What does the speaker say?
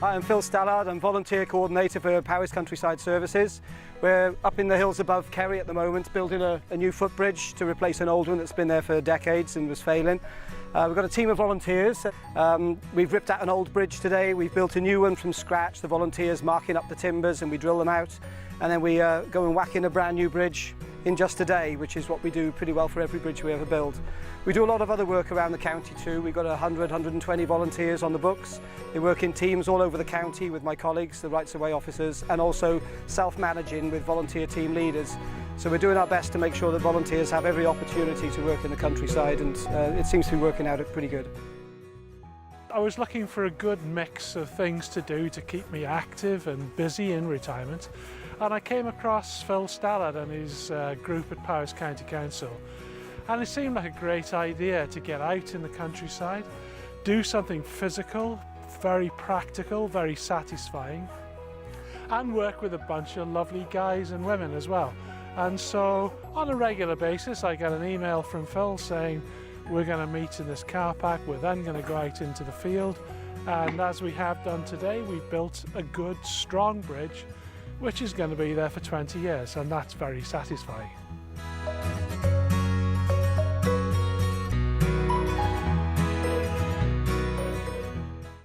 Hi, I'm Phil Stallard. I'm volunteer coordinator for Powys Countryside Services. We're up in the hills above Kerry at the moment, building a new footbridge to replace an old one that's been there for decades and was failing. We've got a team of volunteers. We've ripped out an old bridge today. We've built a new one from scratch. The volunteers marking up the timbers and we drill them out. And then we go and whack in a brand new bridge in just a day, which is what we do pretty well for every bridge we ever build. We do a lot of other work around the county too. We've got 120 volunteers on the books. They work in teams all over the county with my colleagues, the rights of way officers, and also self-managing with volunteer team leaders. So we're doing our best to make sure that volunteers have every opportunity to work in the countryside, and it seems to be working out pretty good. I was looking for a good mix of things to do to keep me active and busy in retirement, and I came across Phil Stallard and his group at Powys County Council, and it seemed like a great idea to get out in the countryside, do something physical, very practical, very satisfying, and work with a bunch of lovely guys and women as well. And so on a regular basis I get an email from Phil saying we're going to meet in this car park, we're then going to go out into the field, and as we have done today, we've built a good strong bridge which is going to be there for 20 years, and that's very satisfying.